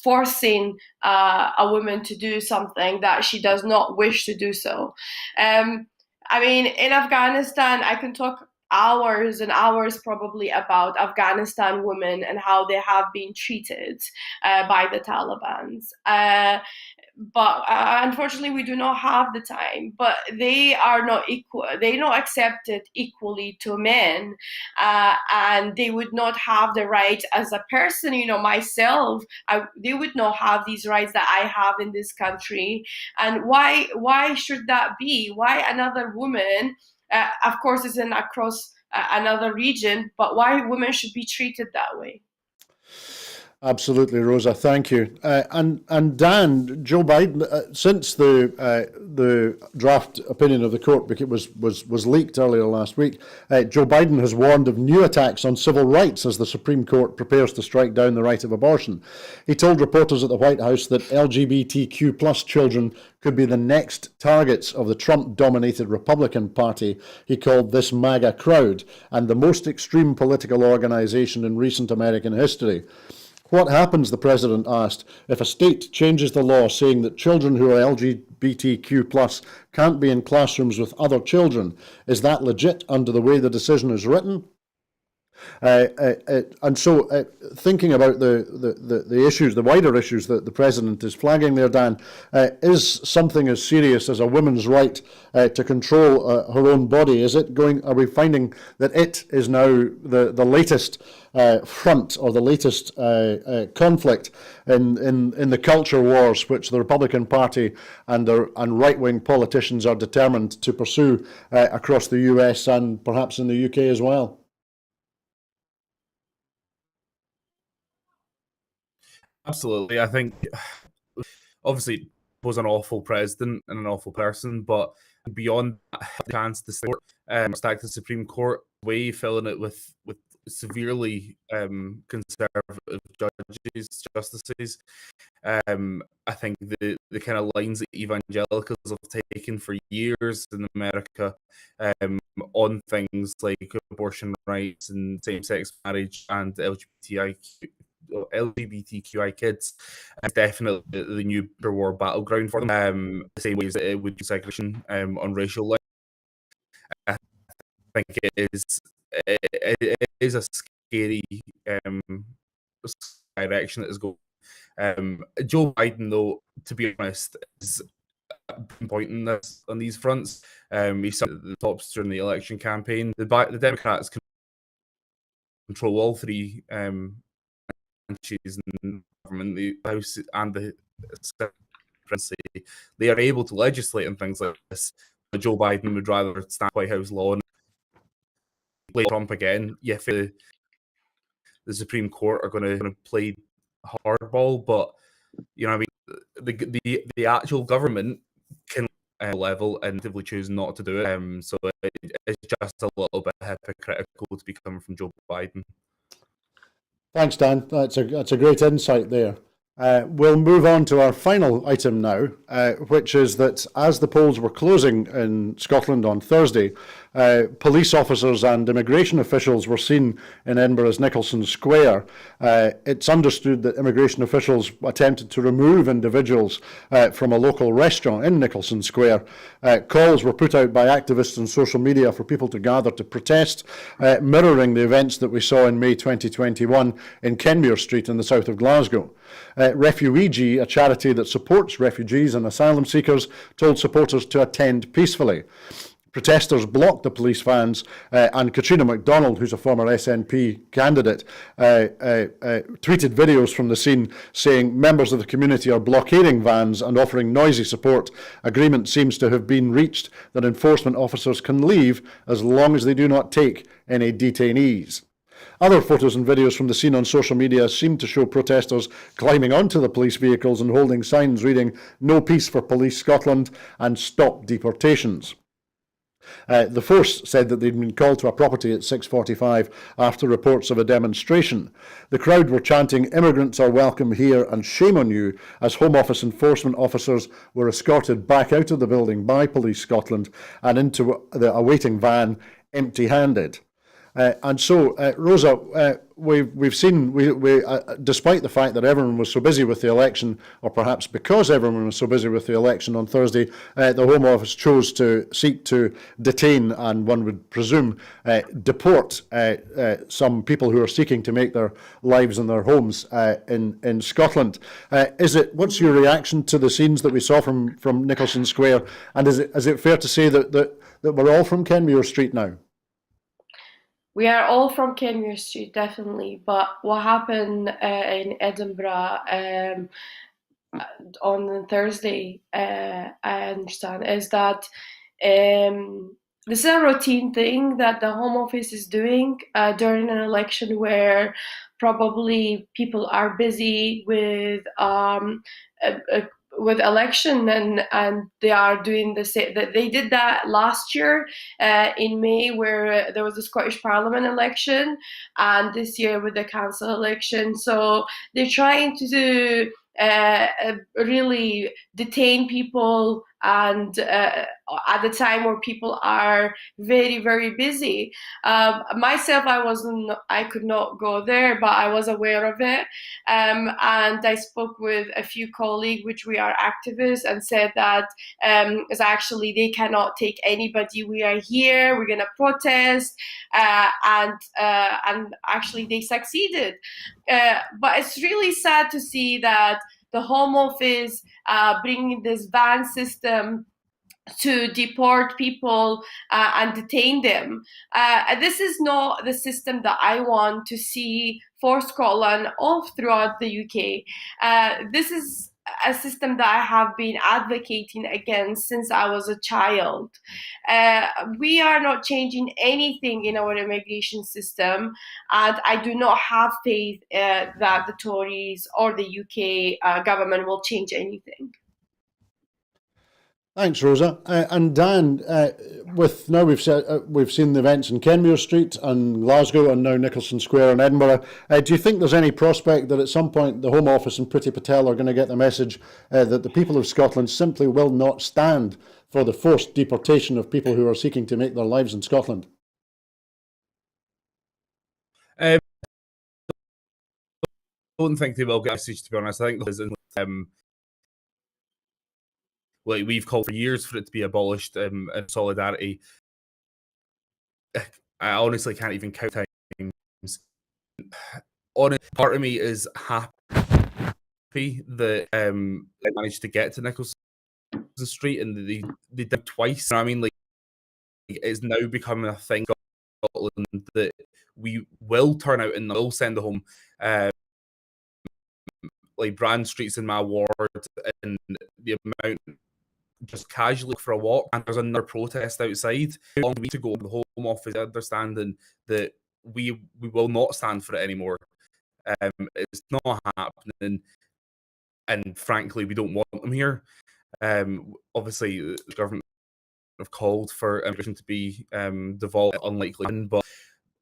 forcing a woman to do something that she does not wish to do so. I mean, in Afghanistan, I can talk hours and hours probably about Afghanistan women and how they have been treated by the Taliban. But unfortunately, we do not have the time. But they are not equal. They're not accepted equally to men, and they would not have the right as a person. Myself, they would not have these rights that I have in this country. And why should that be? Why another woman? Of course, it's across another region, but why women should be treated that way? Absolutely, Roza. Thank you. And Dan, Joe Biden, since the draft opinion of the court was leaked earlier last week, Joe Biden has warned of new attacks on civil rights as the Supreme Court prepares to strike down the right of abortion. He told reporters at the White House that LGBTQ plus children could be the next targets of the Trump-dominated Republican Party. He called this MAGA crowd, and the most extreme political organization in recent American history. What happens, the President asked, if a state changes the law saying that children who are LGBTQ+ can't be in classrooms with other children? Is that legit under the way the decision is written? And so, thinking about the issues, the wider issues that the President is flagging there, Dan, is something as serious as a woman's right to control her own body, is it going? Are we finding that it is now the latest front, or the latest conflict in the culture wars which the Republican Party and right-wing politicians are determined to pursue across the US and perhaps in the UK as well? Absolutely. I think, obviously, was an awful president and an awful person, but beyond that, the chance to stack the Supreme Court way, filling it with severely conservative justices. I think the kind of lines that evangelicals have taken for years in America on things like abortion rights and same-sex marriage and LGBTQI kids is definitely the new war battleground for them. The same ways that it would be segregation on racial lines. I think it is a scary direction that is going. Joe Biden, though, to be honest, is pointing this on these fronts. He said at the tops during the election campaign. The Democrats control all three branches in government, the House and the presidency. They are able to legislate and things like this. Joe Biden would rather stand White House law and play Trump again. Yeah, the Supreme Court are going to play hardball, but you know, I mean, the actual government can level and actively choose not to do it. So it's just a little bit hypocritical to be coming from Joe Biden. Thanks, Dan. That's a great insight there. We'll move on to our final item now, which is that as the polls were closing in Scotland on Thursday, police officers and immigration officials were seen in Edinburgh's Nicholson Square. It's understood that immigration officials attempted to remove individuals from a local restaurant in Nicholson Square. Calls were put out by activists on social media for people to gather to protest, mirroring the events that we saw in May 2021 in Kenmure Street in the south of Glasgow. Refugee, a charity that supports refugees and asylum seekers, told supporters to attend peacefully. Protesters blocked the police vans, and Katrina MacDonald, who's a former SNP candidate, tweeted videos from the scene saying members of the community are blockading vans and offering noisy support. Agreement seems to have been reached that enforcement officers can leave as long as they do not take any detainees. Other photos and videos from the scene on social media seem to show protesters climbing onto the police vehicles and holding signs reading "No Peace for Police Scotland" and "Stop Deportations." The force said that they'd been called to a property at 6:45 after reports of a demonstration. The crowd were chanting "Immigrants are welcome here" and "Shame on you" as Home Office enforcement officers were escorted back out of the building by Police Scotland and into the awaiting van empty-handed. And so, Roza, we've seen, despite the fact that everyone was so busy with the election, or perhaps because everyone was so busy with the election on Thursday, the Home Office chose to seek to detain and, one would presume, deport some people who are seeking to make their lives and their homes in Scotland. What's your reaction to the scenes that we saw from Nicholson Square? And is it fair to say that we're all from Kenmure Street now? We are all from Kenmure Street, definitely. But what happened in Edinburgh on Thursday, I understand, is that this is a routine thing that the Home Office is doing during an election where probably people are busy with election, and they are doing the same. They did that last year in May, where there was a Scottish Parliament election, and this year with the council election. So they're trying to really detain people and at the time where people are very, very busy. Myself, I could not go there, but I was aware of it. And I spoke with a few colleagues, which we are activists, and said that is actually they cannot take anybody. We are here. We're gonna protest, and actually they succeeded. But it's really sad to see that the Home Office bringing this ban system to deport people and detain them. This is not the system that I want to see for Scotland or throughout the UK. This is a system that I have been advocating against since I was a child. We are not changing anything in our immigration system, and I do not have faith that the Tories or the UK government will change anything. Thanks, Rosa. And Dan, with now we've seen the events in Kenmure Street and Glasgow, and now Nicholson Square in Edinburgh. Do you think there's any prospect that at some point the Home Office and Priti Patel are going to get the message that the people of Scotland simply will not stand for the forced deportation of people who are seeking to make their lives in Scotland? I don't think they will get a message, to be honest. I think we've called for years for it to be abolished in solidarity. I honestly can't even count times. Part of me is happy that they managed to get to Nicholson Street, and they did twice. I mean, like, it's now becoming a thing in Scotland that we will turn out and will send home. Like Brand Street's in my ward, and the amount just casually for a walk, and there's another protest outside. Long way to go. The Home Office understanding that we will not stand for it anymore. It's not happening, and frankly, we don't want them here. Obviously, the government have called for immigration to be devolved, unlikely, but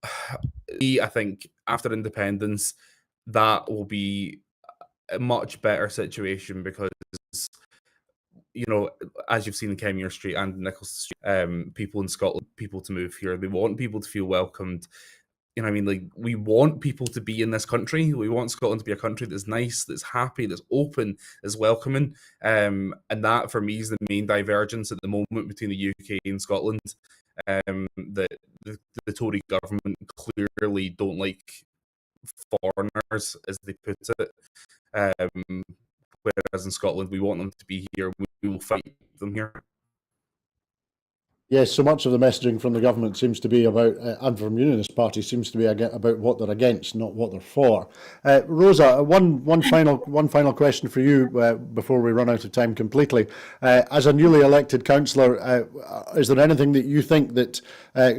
I think after independence, that will be a much better situation, because, you know, as you've seen in Kenmure Street and Nicholson Street, people in Scotland, people to move here. They want people to feel welcomed. You know what I mean? Like, we want people to be in this country. We want Scotland to be a country that's nice, that's happy, that's open, that's welcoming. And that, for me, is the main divergence at the moment between the UK and Scotland. That the Tory government clearly don't like foreigners, as they put it. Whereas in Scotland, we want them to be here. We will fight them here. Yes, so much of the messaging from the government seems to be about, and from Unionist Party seems to be about what they're against, not what they're for. Rosa, one final question for you before we run out of time completely. As a newly elected councillor, is there anything that you think that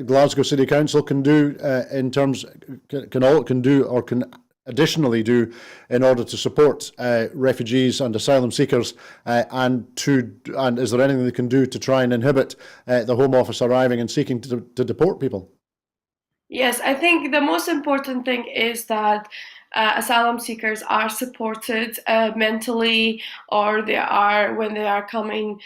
Glasgow City Council can do in terms can additionally do in order to support refugees and asylum seekers, and is there anything they can do to try and inhibit the Home Office arriving and seeking to deport people? Yes, I think the most important thing is that asylum seekers are supported mentally, or when they are coming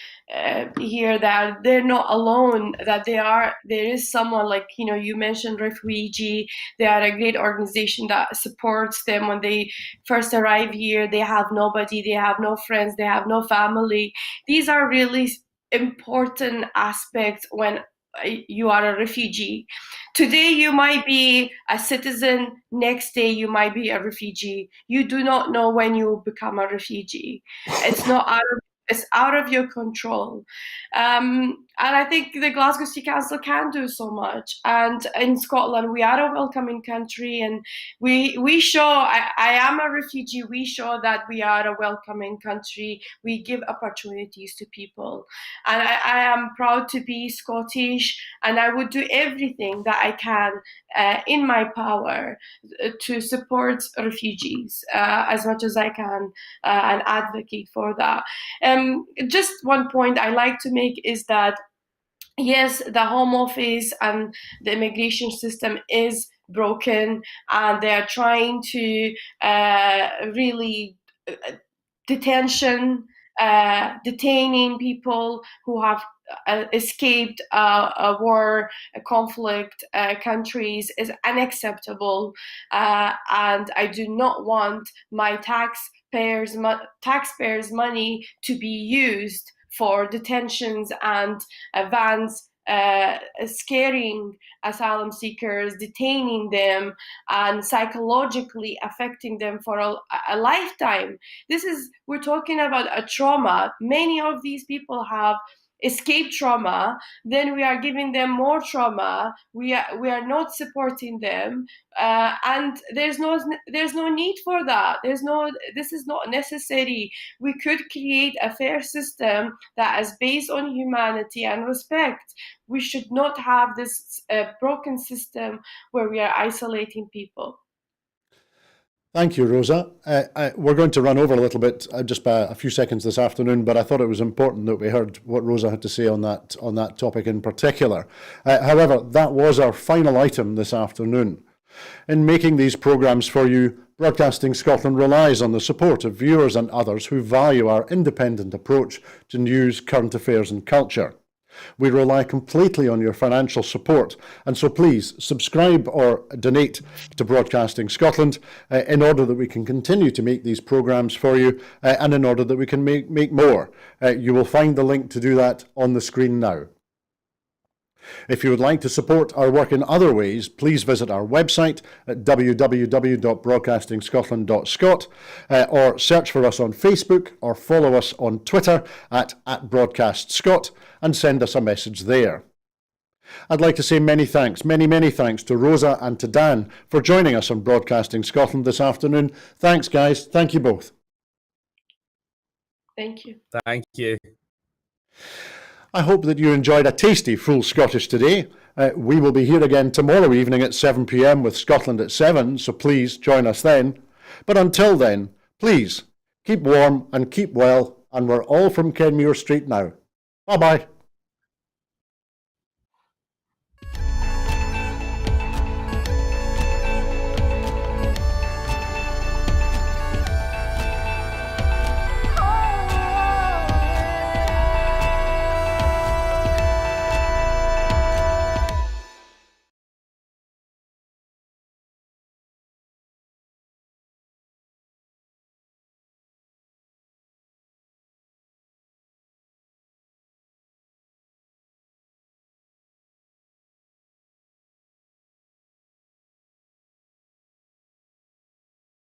here, that they're not alone, that there is someone, like, you mentioned refugee. They are a great organization that supports them when they first arrive here. They have nobody, they have no friends, they have no family. These are really important aspects when you are a refugee. Today you might be a citizen, next day you might be a refugee. You do not know when you will become a refugee. It's out of your control. And I think the Glasgow City Council can do so much. And in Scotland, we are a welcoming country, and we show, I am a refugee, we show that we are a welcoming country. We give opportunities to people. And I am proud to be Scottish, and I would do everything that I can in my power to support refugees as much as I can, and advocate for that. Just one point I like to make is that, yes, the Home Office and the immigration system is broken, and they are trying to really detention detaining people who have escaped a war, a conflict countries is unacceptable, and I do not want my taxpayers' money to be used for detentions and vans scaring asylum seekers, detaining them, and psychologically affecting them for a lifetime. We're talking about a trauma. Many of these people have escape trauma, then we are giving them more trauma. We are not supporting them, and there's no need for that. This is not necessary. We could create a fair system that is based on humanity and respect. We should not have this broken system where we are isolating people. Thank you, Rosa. We're going to run over a little bit, just by a few seconds this afternoon, but I thought it was important that we heard what Rosa had to say on that topic in particular. However, that was our final item this afternoon. In making these programmes for you, Broadcasting Scotland relies on the support of viewers and others who value our independent approach to news, current affairs and culture. We rely completely on your financial support, and so please subscribe or donate to Broadcasting Scotland in order that we can continue to make these programmes for you, and in order that we can make more. You will find the link to do that on the screen now. If you would like to support our work in other ways, please visit our website at www.broadcastingscotland.scot, or search for us on Facebook or follow us on Twitter at @BroadcastScot and send us a message there. I'd like to say many thanks to Rosa and to Dan for joining us on Broadcasting Scotland this afternoon. Thanks, guys. Thank you both. Thank you. Thank you. I hope that you enjoyed a tasty full Scottish today. We will be here again tomorrow evening at 7 p.m. with Scotland at 7, so please join us then. But until then, please keep warm and keep well, and we're all from Kenmure Street now. Bye-bye.